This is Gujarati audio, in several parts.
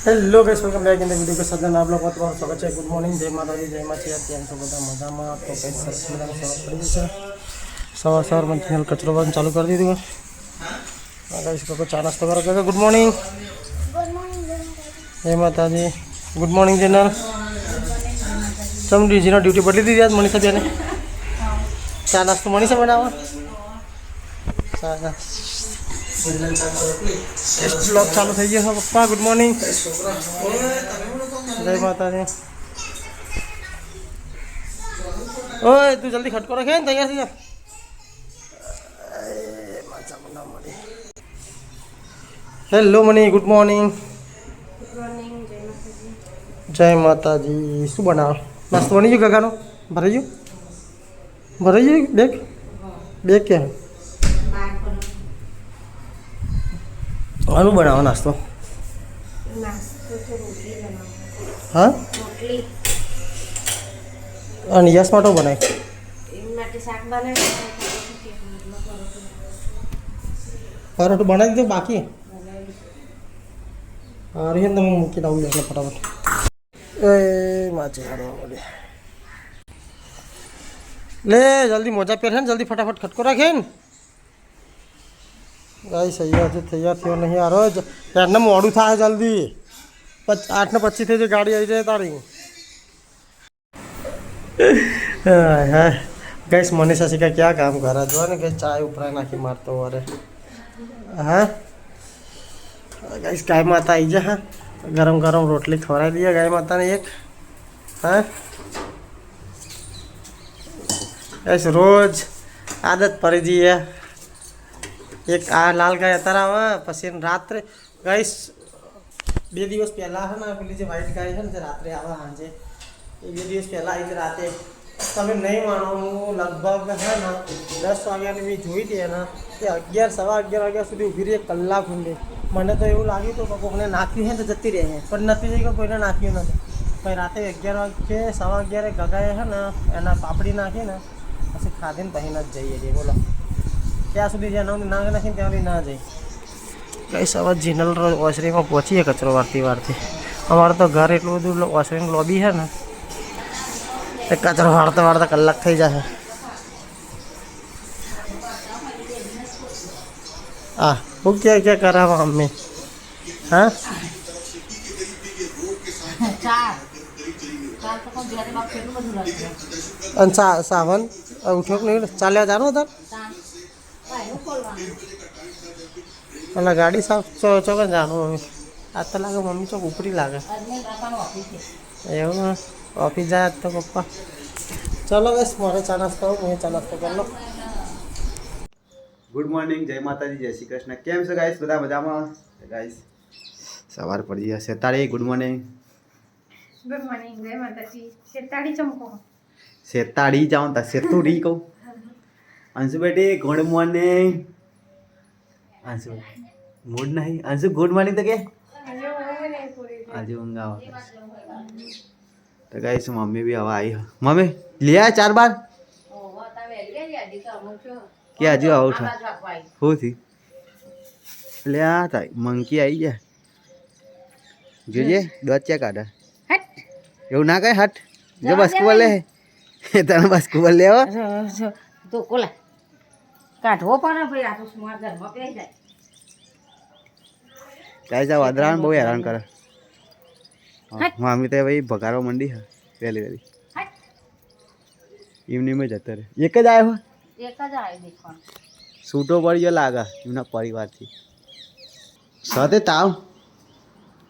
Hello guys, welcome back in the video के साथ में आप लोगों का स्वागत है। गुड मॉर्निंग, जय माता दी, जय माची आती हम सब બધા મજામાં તો ગાइस સવારમાં સવાર પડી છે। સવારમાં ચેનલ કચરો વાળવાનું ચાલુ કરી દીધું है गाइस को ચા નાસ્તો કરો કે ગુડ મોર્નિંગ જય માતાજી ગુડ મોર્નિંગ ચેનલ સમડી જીનો ડ્યુટી બદલી દીધી આજ મનીષા બેને ચા નાસ્તો મનીષા બનાવવા ચા ब्लॉग चालू થઈ ગયો છે પપ્પા ગુડ મોર્નિંગ જય માતાજી ઓય તું જલ્દી ખટકો રાખે ને તૈયાર થઈ જા માચા બના મળી હેલો મની ગુડ મોર્નિંગ જય માતાજી શું બનાવ નાસ્તો બની ગયો કાકાનો ભરાઈ ગયું બેગ ક્યાં આનું બનાવો નાસ્તો હા અને યસ માટો બનાય પરોઠું બનાવી દીધું બાકી અરે તમે મૂકીને આવું એટલે ફટાફટ એ માચે લે જલ્દી મોજા પહેરે ને જલ્દી ફટાફટ ખટકો રાખે ને गाइस तैयार थो नहीं आ रहा यार ना मोड़ू था जल्दी 8:25 थे जो गाड़ी आई जाए तारी गाइस मनीषा जी का क्या काम कर रहा जो ना चाय ऊपर नाखी मारता अरे हाँ गाइस गाय माता आई जा हाँ गरम गरम रोटली खवरा दिया गाय माता ने एक हाँ गाइस रोज आदत पड़ी जी है एक आ लाल गाय अतारा पी रात्रे गाइस 2 દિવસ પહેલાં है ना પેલી જે વ્હાઈટ ગાય है ने रात्रे आवा हांजे 2 દિવસ પહેલાં आई राते તમે નહીં માનો હું લગભગ है ना 10 વાગ્યાની મેં જોઈ હતી ને તે 11 વાગ્યા સુધી ઊભી રહી કલાક ઊંડી મને તો એવું લાગ્યું તો કોઈને નાખ્યું છે તો જતી રહે છે પણ નથી જઈ કે કોઈને નાખ્યું નથી પછી રાતે 11 વાગે 11:15 ગગાએ है ને એના પાપડી નાખી ને પછી ખાધીને પછી ન જઈએ છીએ બોલો ત્યાં સુધી જ્યાં ના નાખીને ત્યાં સુધી ના જાય કઈ સવાર જીનલ ઓસરીમાં પહોંચીએ કચરો વારતી અમારે તો ઘર એટલું બધું ઓસરીનું લોબી છે ને એ કચરો વાળતા કલાક થઈ જશે હા હું ક્યાં કરાવવા મમ્મી હા અને સાવન ઉઠ્યો કે નહીં ચાલ્યા જાણો તાર અને ગાડી સાફ ચોક જાણું હવે આ તો લાગે મમ્મી ચોક ઉપરી લાગે એવું ઓફિસ જાય તો પપ્પા ચલો બસ મારે ચા નાસ્તો હું ચા નાસ્તો કરી લો ગુડ મોર્નિંગ જય માતાજી જય શ્રી કૃષ્ણ કેમ છો ગાઈસ બધા મજામાં ગાઈસ સવાર પડી જશે તારી ગુડ મોર્નિંગ જય માતાજી શેતાડી ચમકો શેતાડી જાઉં તા શેતુડી કહું અંશુ બેટી ગુડ મોર્નિંગ अंशु मूड नहीं अंशु गुड मॉर्निंग तो के आज ऊँग तो गाइस मम्मी भी हवा आई मम्मी लिया 4 बार क्या आज आओ उठा हो थी ले आता मंकी आई जा જોજે દોચ્યા કાઢા હટ એવું ના કઈ હટ જો બાસ્કેટબોલ લે તને બાસ્કેટબોલ લેવો તો કોલા કાઢવો પણ ભાઈ આ તો સ્માર્ટ ઘરમાં પહેરી જાય કાઈ જા વાદરાન બહુ હેરાન કરે મામી તો ભાઈ ભગારો મંડી હે પહેલી ઇવનિંગ માં જતો રે એક જ આવ્યો દેખો છૂટો પડી ગયો લાગે એમના પરિવારથી સાથે તાવ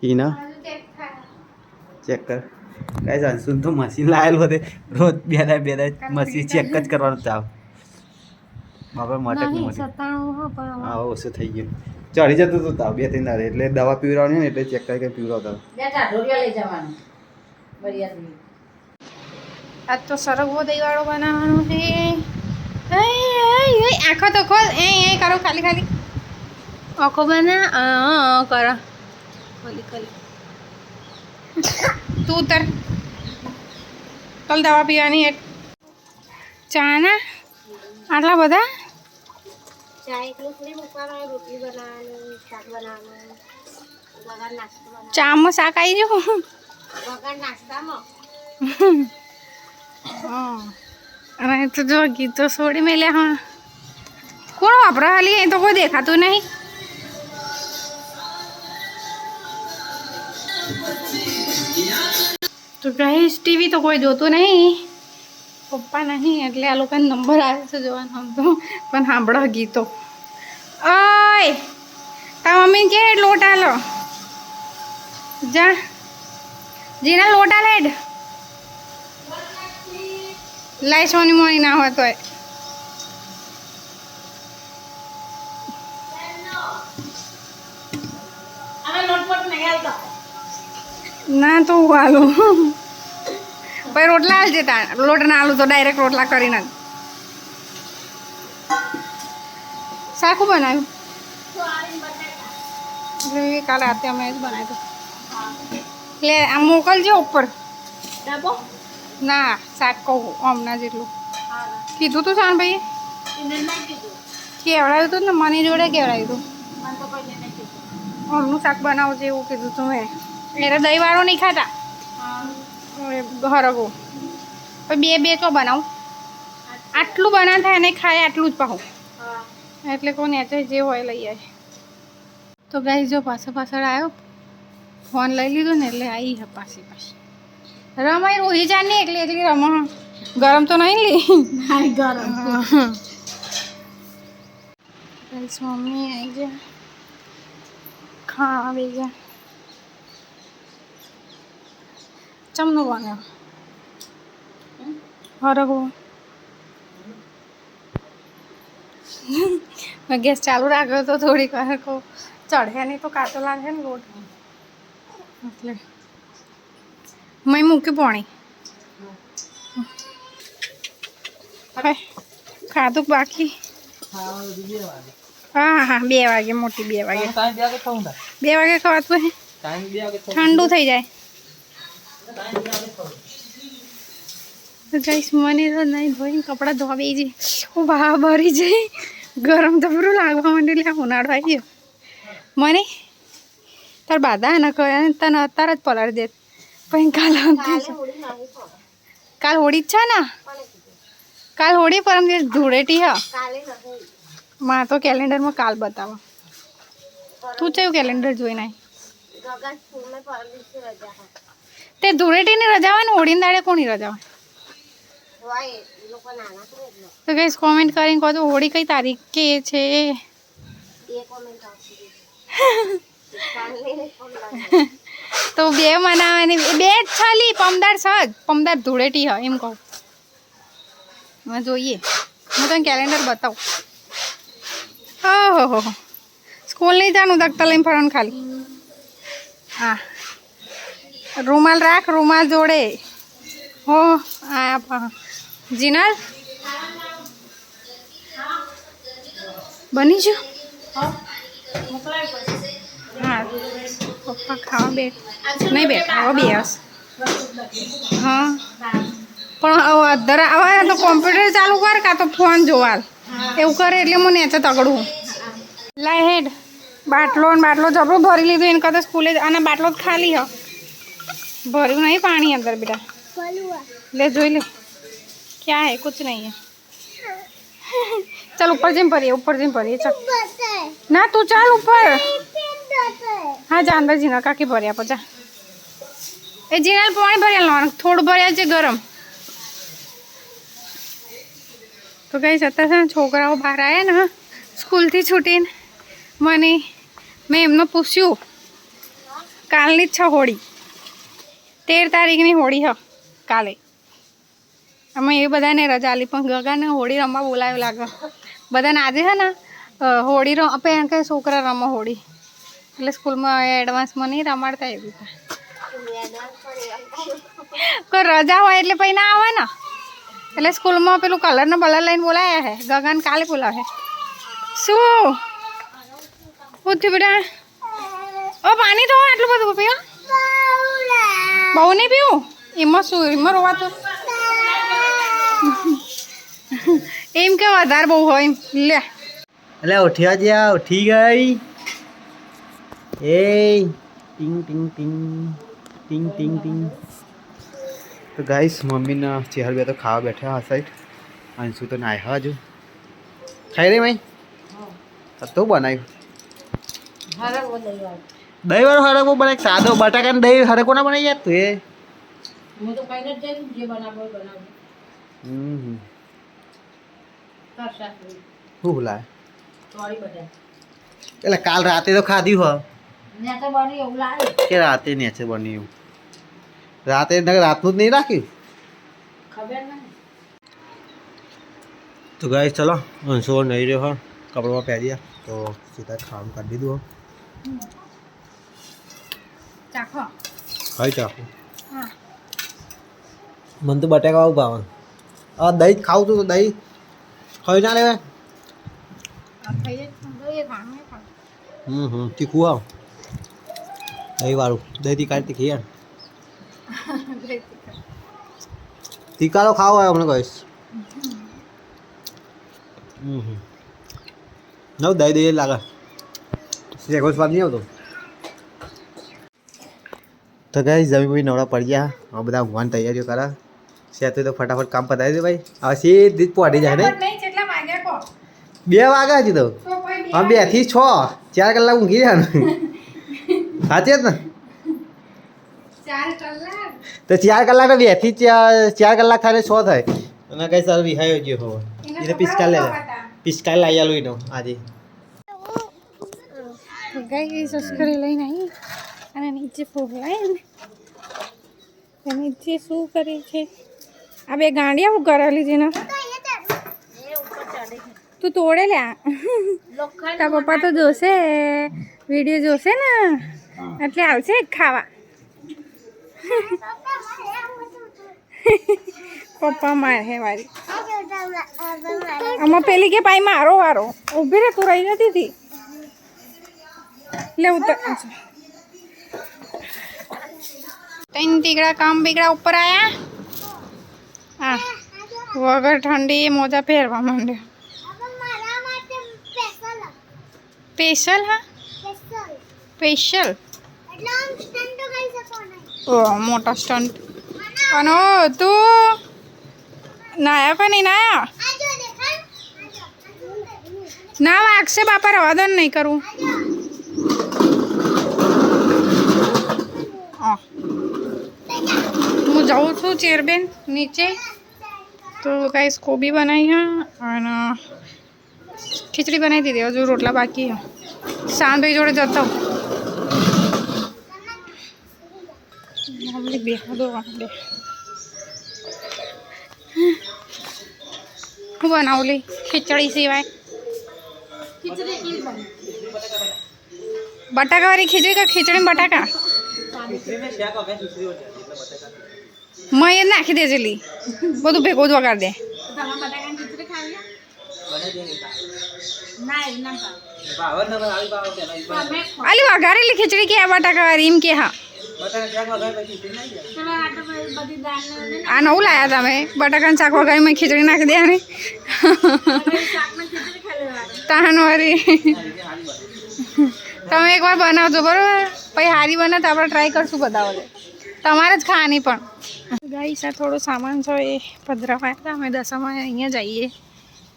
ઈના ચેક કર કાઈ જા સુન તો મશીન લાયેલ હોતે રોજ બે દા મશીન ચેક જ કરવાનું તાવ બાપા મટક મોટી હા ઓછું થઈ ગયું ચડી જતું હતું તાવ 2-3 દાડે એટલે દવા પીવડાવવાની ને એટલે ચેક કરી પીવડાવતા બેટા ઢોરિયા લઈ જવાનું બરિયાથી આજ તો સરગવો દહીંવાળો બનાવવાનો છે આખો તો ખોલ એ કરો ખાલી આખો બના કરો ખાલી તું ઉતર કલ દવા પીવાની ચા ના આટલા બધા ચા એકલું થોડી મૂકવાનું રોટલી બનાવવાની શાક બનાવવાનું ચામાં શાક આવી ગયું અને તો જો ગીતો છોડી મેલ્યા હા કોણ વાપરા હાલી એ તો કોઈ દેખાતું નહીં તો ગાઈસ ટીવી તો કોઈ જોતું નહીં પપ્પા નહીં એટલે આ લોકોને નંબર આવે છે જોવાનો આમ તો પણ સાંભળો ગીતો ઓય તા મમ્મી કે લોટ આલો જા જીના લોટ આલે હેડ લાઈ સોની મોની ના હોય તોય ના તો હું આલું પછી રોટલા હાલ જતા લોટ ના આલું તો ડાયરેક્ટ રોટલા કરીને શાકું બનાવ્યું એટલે કાલે રાતે અમે જ બનાવ્યું એટલે આમ મોકલજો ઉપર ના શાક કહું હમણાં જેટલું કીધું તું શાન ભાઈ કેવડાવ્યું હતું ને મને જોડે કેવડાવ્યું હતું હમનું શાક બનાવજે એવું કીધું તું મેં એટલે દહીંવાળો નહીં ખાતા હરગો પછી બે તો બનાવું આટલું બના થાય અને ખાય આટલું જ પાહું એટલે કોણ નેચે જે હોય લઈ આવે તો ગાઈ જો પાછળ આવ્યો ફોન લઈ લીધો ને એટલે આવી હા પાછી રમાય રોહી જા ને એકલી રમા ગરમ તો નહીં લી ગરમ મમ્મી આવી ગયા ખાવા આવી ગયા ચમનું બન્યો હરગો ગેસ ચાલુ રાખ્યો તો થોડીક વાર કહું ચઢે નહીં તો કાચો લાગે ને લોટ એટલે મેં મૂક્યું પાણી ખાધું બાકી હા 2 વાગે મોટી 2 વાગે 2 વાગે ખવાતું હે ઠંડુ થઈ જાય ગાઈસ મને તો નહીં ધોઈને કપડાં ધોવા છે હું બહાર ભરી જઈ ગરમ તો પૂરું લાગવા માંડ્યું એટલે ઉનાળો આવી ગયો મને તાર બાધા ને કહે તને અત્યારે જ પલાળી દે પછી કાલ હોળી જ છે ને કાલ હોળી પરમ દિવસ ધૂળેટી હા માં તો કેલેન્ડરમાં કાલ બતાવો તું ચેવું કેલેન્ડર જોઈને તે ધૂળેટીની રજા હોય ને હોળીની દાડે કોની રજા હોય તો કઈ કોમેન્ટ કરીને કહો તો હોળી કઈ તારીખે છે તો 2 મનાવાની 2 જ છલી પમદાર ધૂળેટી હા એમ કહું જોઈએ હું તને કેલેન્ડર બતાવું ઓહો સ્કૂલ નહીં જાનું દખતા લઈને ફરવાનું ખાલી હા રૂમાલ રાખ રૂમાલ જોડે હો આ જીનલ બની ગયું હા પપ્પા ખાવા નહીં બેઠા હવે બેસ હા પણ હવે તો કોમ્પ્યુટર ચાલુ કર કાં તો ફોન જોવા એવું કરે એટલે હું નેચે તગડું લાય હેડ બાટલો જબરો ભરી લીધું એને કદાચ સ્કૂલે અને બાટલો જ ખાલી હ ભર્યું નહીં પાણી અંદર બેટા ले જોઈ લે क्या है कुछ नहीं है चल ऊपर जिम भरिए चल ना तू चल ऊपर हाँ जा अंदर जीना काकी भरिया पचा ए जीना पानी भरिया थोड़ा भरिया છે गरम तो गई सत्ता से छोकराओ बहार आया ना स्कूल थी छूटी मैंने मैं एमने पूछ्યું કાલની જ છે હોળી 13 તારીખની હોળી હ કાલે અમે એ બધાને રજા આલી પણ ગગાને હોળી રમવા બોલાવ્યો લાગે બધાને આજે છે ને હોળી આપણે કઈ છોકરા રમો હોળી એટલે સ્કૂલમાં એડવાન્સમાં નહીં રમાડતા એવું કોઈ રજા હોય એટલે પછી ના આવે ને એટલે સ્કૂલમાં પેલું કલરને બલર લઈને બોલાયા હે ગગાને કાલે બોલાવે શું ઉઠી બેટા ઓ પાણી તો આટલું બધું પીઓ બહુ નહીં પીવું એમાં શું એમાં રોવાતું એમ કે વધારે બહુ હોય લે એટલે ઉઠ્યા જ્યાં ઉઠી ગઈ એ ટીંગ ટીંગ ટીંગ ટીંગ ટીંગ ટીંગ. તો ગાઈસ મમ્મીના ચહેર બે તો ખાવા બેઠા આ સાઈડ. અંશુ તો નાહ્યા હજુ. ખાઈ રહી ભાઈ તો બનાવ્યું દહીં વાળો હરકો બનાવી. સાદો બટાકાને દહીં હરકો ના બનાવી યાર તું એ. શું ભૂલાય એટલે કાલ રાતે તો ખાધી હો કે રાતે નેચે બન્યું. રાતે રાતનું જ નહીં રાખ્યું. તો ગાઈસ ચલો અંશો નહીં રહ્યો હા કપડામાં પહેર્યા તો સીધા ખાવાનું કરી દીધું. ચાખો ખાઈ ચાખું. હા મને તો બટાકા આવું ભાવે. આ દહીં ખાવું તું તો દહીં ખાઈ ના લેવાય. તીખું આવ દહીં વાળું દહીં તીખા તીખી યાર તીખા તો ખાવો હોય હમણાં કહીશ. નવ દહીં દહીં લાગે શેકો સ્વાદ નહીં આવતો. તો ગાઈસ જમી ભાઈ નવડા પડી ગયા. હવે બધા ઊંઘવાની તૈયારીઓ કરે છે તો ફટાફટ કામ પતાવી દે ભાઈ. હવે સીધી જ પહોંચી જાય ને 2 વાગ્યા હજી તો. હા 2 થી 6 4 કલાક ઊંઘી રહ્યા ને સાચી જ ને. 4 કલાક તો 4 કલાક 2 થી 4 કલાક થાય 6 થાય અને કઈ સર વિહાયો ગયો હવે એને પિસ્કા લે લાવી આલું એનો આજે. ગાઈસ સસ્કરી લઈને આવી અને નીચે ફોગલાય ને નીચે શું કરે છે આ બે ગાંડિયા હું કરેલી છે ને તું તોડે લ્યા તારા પપ્પા તો જોશે વિડીયો જોશે ને એટલે આવશે ખાવા. પપ્પા મારે હે વારી આમાં પેલી કે ભાઈ મારો વારો ઊભી રે તું રહી જતી હતી લે ઉતર. तीन तीगड़ा काम बिगड़ा ऊपर आया हाँ वगर ठंडी मोजा फेरवा मांडे स्पेशल हाँ स्पेशल ओ मोटा स्टंट अनो तू नाया का नहीं नाया ना वाग से बापा रवादन नहीं करूँ હું જાઉં છું ચેરબેન નીચે તો ગાઈસ કોબી બનાવી હા અને ખીચડી બનાવી દીધી હજુ રોટલા બાકી હા સાંભળી જોડે જતો બેહદો વાંડે હું બનાવું લી ખીચડી સિવાય બટાકાવાળી ખીચડી કે ખીચડી બટાકા मैं नाखी दे चली બધું ભેગું જ વગાડ દે. આલી વઘારેલી ખીચડી કે બટાકા વાળી એમ કે હા આ નવું લાયા તમે બટાકાનું શાક વઘારી મેં ખીચડી નાખી દે ને તાન વાળી તમે એકવાર બનાવજો બરોબર પછી હારી બને તો આપણે ટ્રાય કરશું બધાઓ તમારે જ ખાવાની પણ. ગાઈસ આ થોડો સામાન છે એ પધરાવાયા હતા અમે દશામાં અહીંયા જઈએ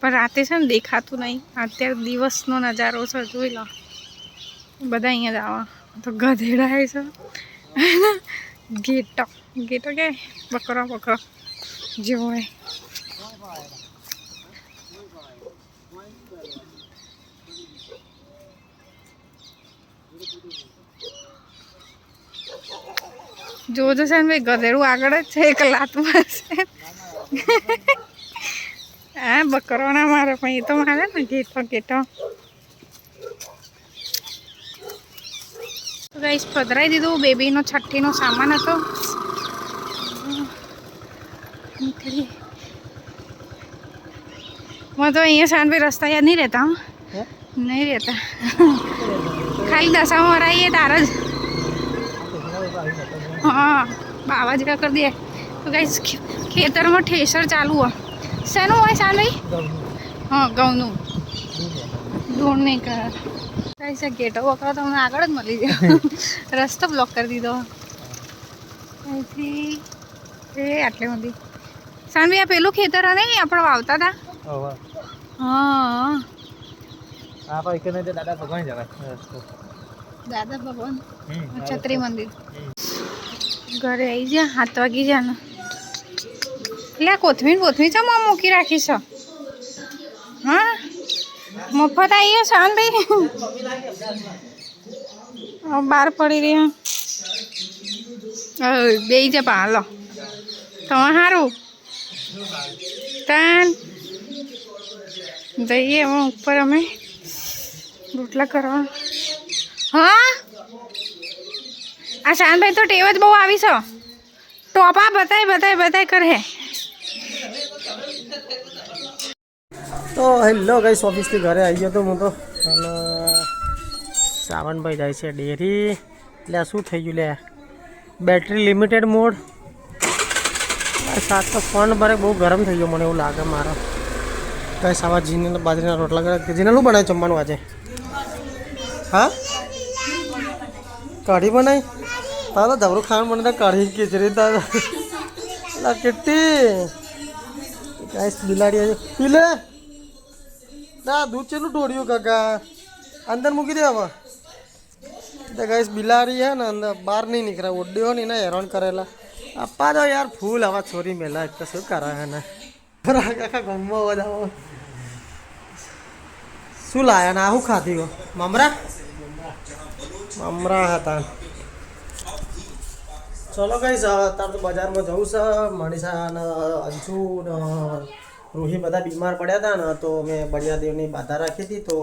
પણ રાતે છે ને દેખાતું નહીં. અત્યારે દિવસનો નજારો છે જોઈ લો બધા અહીંયા જ આવા તો ગધેડા છે ગેટો ગેટો કે બકરો બકરો જેવો હોય. જોજો છે ને ભાઈ ગધેડું આગળ જ છે એક લાત મારશે હા બકરો ના મારે પણ એ તો મારે ને ગેટો ગેટો. ગાઈસ પધરાઈ દીધું બેબીનો છઠ્ઠીનો સામાન હતો મને તો અહીંયા શાંતિ રસ્તા યાદ નહીં રહેતા નહીં રહેતા ખાલી દશામાં વરાઈએ તાર જ हाँ बाबा जी का कर दिया तो गाइस खेतर में ठेसर चालू है शેનું હોય સાલ ભાઈ હા ઘઉંનું દૂર નહીં કર કઈ છે ગેટો વકરો તો અમને આગળ જ મળી ગયો રસ્તો બ્લોક કરી દીધો અહીંથી એ આટલી બધી સાનવી આ પેલું ખેતર નહીં આપણે વાવતા હતા હા આ ભાઈ કે નહીં દાદા ભગવાન જવાય દાદા ભગવાન છત્રી મંદિર ઘરે આવી જા 7 વાગી જા ને એટલે કોથમીર ચા મૂકી રાખી છે હા મફત આવી શાન ભાઈ બહાર પડી રહ્યા બે જ હાલો તમે સારું તાન જઈએ હવે ઉપર અમે રોટલા કરવા હા આ શાનભાઈ તો ટેવ જ બહુ આવી છે ટોપા બતાય કરે તો હેલો ગાઈસ ઓફિસથી ઘરે આવી ગયો તો હું તો અને સાવનભાઈ જાય છે ડેરી એટલે શું થઈ ગયું લે બેટરી લિમિટેડ મોડ સાત તો ફોન ભરે બહુ ગરમ થઈ ગયો મને એવું લાગે મારો ગાઈસ આવા જીને બાજરીના રોટલા કરે જીને શું બનાવે જમવાનું આજે હા કઢી બનાવી તારો ધબરું ખાવાનું બને કઢી ખીચડી તારો કેટલી ગાઈસ બિલાડી આજે પીલે ના દૂધ ચેલું ઢોળ્યું કાકા અંદર મૂકી દે હવે તો ગાઈસ બિલાડી હે ને અંદર બહાર નહીં નીકળે ઓડ્યો નહીં ને હેરાન કરેલા આપા દો યાર ફૂલ આવા છોરી મેલા તો શું કરે ને આખા ગામમાં બધા શું લાયા ને આવું ખાધી હો મમરા હતા ચલો ગાઈસ અત્યારે તો બજારમાં જવું છે મનીષા ને અંશુ ને રૂહી બધા બીમાર પડ્યા હતા ને તો મેં બળિયાદેવની બાધા રાખી હતી તો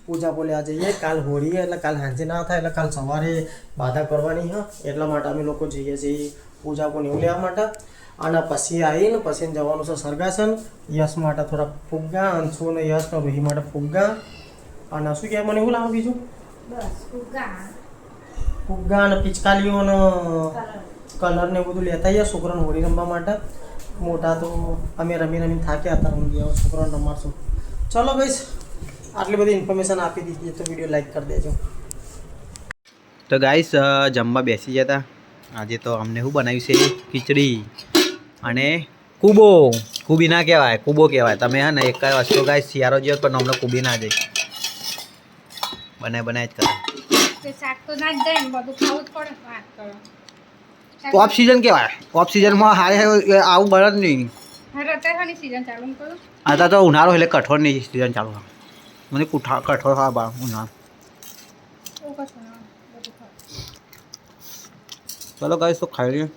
પૂજા બોલ્યા જઈએ કાલ હોળી એટલે કાલ સાંજે ના થાય એટલે કાલ સવારે બાધા કરવાની હા એટલા માટે અમે લોકો જઈએ છીએ પૂજા પણ એવું લેવા માટે અને પછી આવીને પછી જવાનું છે સરગાસન યશ માટે થોડા ફુગ્ગા અંશુ ને યશ ને રૂહી માટે ફુગ્ગા અને શું કહેવાય મને એવું લાવો બીજું ફુગ્ગા અને પિચકારીઓ અને કલર ને બધું લેતા આવીએ છોકરાને હોળી રમવા માટે મોટા તો અમે રમી થાક્યા હતા ઊંઘી છોકરાને રમાડશું ચલો ગાઈસ આટલી બધી ઇન્ફોર્મેશન આપી દીધી તો વિડીયો લાઈક કરી દેજો તો ગાઈસ જમવા બેસી જતા આજે તો અમને શું બનાવ્યું છે ખીચડી અને કૂબી ના કહેવાય કૂબો કહેવાય તમે હા ને એક વસ્તુ ગાઈસ શિયાળો જેવો પણ હમણાં કૂબી ના જાય બનાય જ કરે ઓફ સિઝન કહેવાય ઓફ સિઝનમાં હારે આવું બને જ નહીં અત્યારે તો ઉનાળો એટલે કઠોળની સિઝન ચાલુ થાય મને કઠોળ ખાવા બા ઉનાળો ચલો ગાઈસ તો ખાઈ લઈએ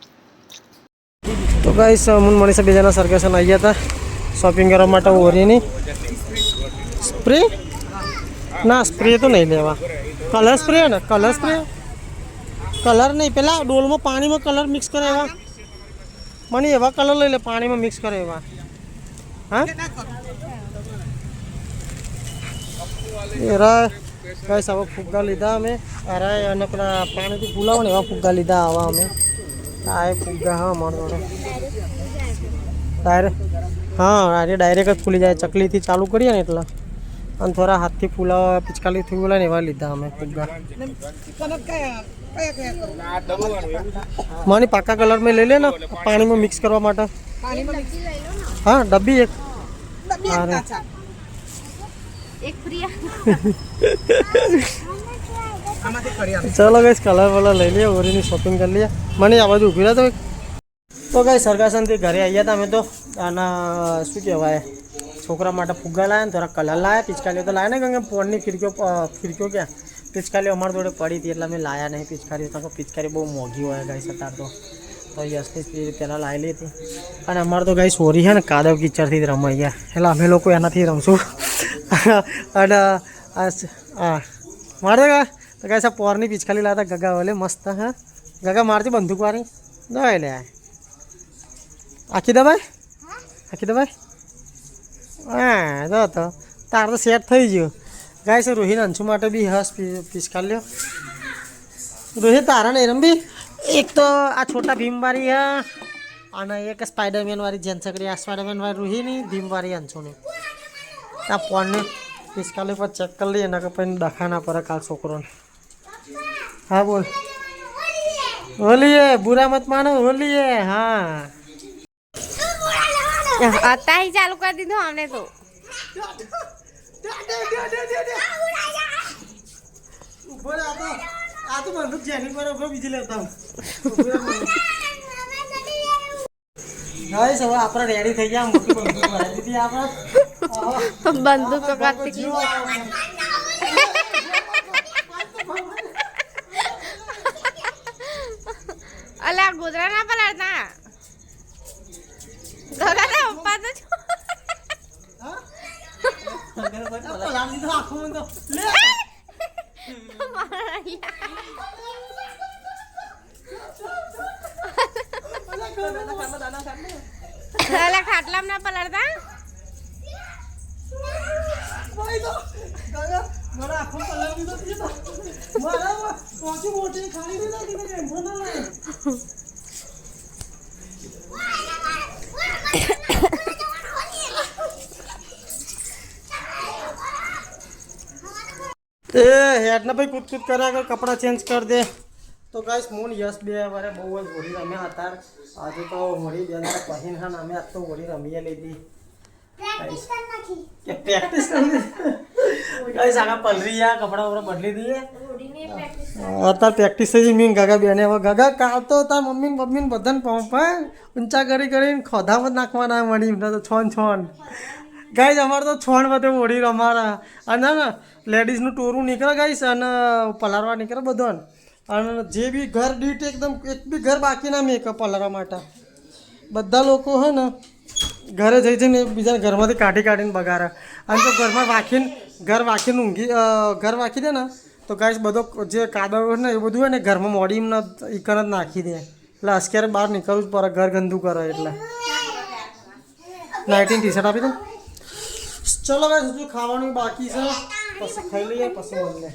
તો ગાઈસ હું મનીષા બેજાના સરગેશન આવ્યા હતા શોપિંગ કરવા માટે ઓરીની સ્પ્રે ના સ્પ્રે તો નહીં લેવા કલર સ્પ્રે ને કલર નહીં પેલા ડોલમાં પાણીમાં કલર મિક્સ કરે એવા મને એવા કલર લઈ લે પાણીમાં મિક્સ કરે એવા હા એરા ગાઈસ આવા ફુગ્ગા લીધા અમે અરે અને પેલા પાણીથી ફૂલાવો ને એવા ફુગ્ગા લીધા આવા અમે આ એ ફુગ્ગા હા અમારો ડાયરેક્ટ જ ફૂલી જાય ચકલીથી ચાલુ કરીએ ને એટલે અને થોડા હાથથી ફૂલાવા પિચકારીથી ફૂલાય ને એવા લીધા અમે ફુગ્ગા મને પાકા કલર મેં લઈ લે ને પાણીમાં મિક્સ કરવા માટે હા ડબ્બી એક ચલો ગાઈસ કલર વલર લઈ લઈએ ઓરીની શોપિંગ કરી લઈએ મને આ બાજુ ઊભી રહ્યા તો ગાઈસ સરગાસનથી ઘરે આવ્યા હતા અમે તો આના શું કહેવાય છોકરા માટે ફુગ્ગા લાવ્યા ને થોડા કલર લાવ્યા પિચકારીઓ તો લાવ્યા ને કારણ કે ફોનની ખીડકીઓ ક્યાં પિચકારીઓ અમારી જોડે પડી હતી એટલે અમે લાવ્યા નહીં પિચકારીઓ તો પિચકારી બહુ મોંઘી હોય ગાઈસ અત્યારે તો યશની પહેલાં લાવેલી હતી અને અમારે તો ગાઈસ હોરી છે ને કાદવ કિચડથી જ રમાઈ ગયા એટલે અમે લોકો એનાથી રમશું અને હા મારે તો ગાઈસ આ પોરની પિચકારી લાવતા ગગા વલે મસ્ત હા ગગા મારતી બંદૂકવાળી દવાઈ લે આખી દબાઈ હા જો તો તાર તો સેટ થઈ ગયું ગાઈસ રોહિત અંશુ માટે બી હસ પિચકારી લ્યો રોહિત તારા નહીં રમવી એક તો આ છોટા ભીમવાળી હે અને એક સ્પાઈડરમેન વાળી જેન્સકડી આ સ્પાઈડરમેન વાળી રૂહીની ભીમવાળી અંશુની આ इसकाले पर चेक कर लिए ना कहीं दखा ना पड़ा काल छोकरों ने। हाँ बोल होली है बुरा मत मानो होली है हाँ आता ही चालू कर दी थो हमने तो ऊपर आ तो बंदूक जेनी पर ऊपर बीजी लेता हूँ गाइस अब आपरा रेडी થઈ ગયા મોટી બંદૂક ભરાઈ દીધી આપરા बंदूक का कार्तिक अला गुजरा ना पलटना दोला ना ऊपर तो પલાળી દીધો આખું તો લે अला खाटला ना पलटता ભાઈ તો ગયો મારા આખું પલાળી દીધો દીધો મારા કોચી મોટી ખાલી દીધો દીધો ટેન્શન ના લે ए हेड ना भाई कूद करा कर कपड़ा चेंज कर दे तो गाइस मोन यस बे वारे बहु જ હોળી રમ્યા હતા આજે તો હોળી બેના પહેન હા અમે આજ તો હોળી રમીએ લીધી પ્રેક્ટિસ કરી ગાइस આगा પલરીયા કપડા ઉપર બદલી દીએ आता प्रेक्टिस થઈ મીન ગાગા બેને હવે ગાગા કાલ તો તાર મમ્મી બધાને પંપા ઊંચા કરીને ખોધામાં નાખવાના મળી તો છોન છોન ગાઈસ અમારે તો છોણ બધે હોળી રમારા અને લેડીઝનું ટોરું નીકળે ગાઈસ અને પલારવા નીકળે બધો અને જે બી ઘર દીઠ એકદમ એક બી ઘર બાકી ના મેક પલારવા માટે બધા લોકો હે ને ઘરે જઈને બીજા ઘરમાંથી કાઢીને બગાડે અને જો ઘરમાં વાખીને ઊંઘી ઘર વાખી દે ને તો ગાઈસ બધો જે કાદવ ને એ બધું હોય ને ઘરમાં મોડીને ઈકન જ નાખી દે એટલે અત્યારે બહાર નીકળવું જ પડે ઘર ગંદુ કરે એટલે નાઇટીન ટી શર્ટ આપી દો ચલો ગાઈસ હજુ ખાવાનું બાકી છે પછી ખાઈ લઈએ પછી મળીએ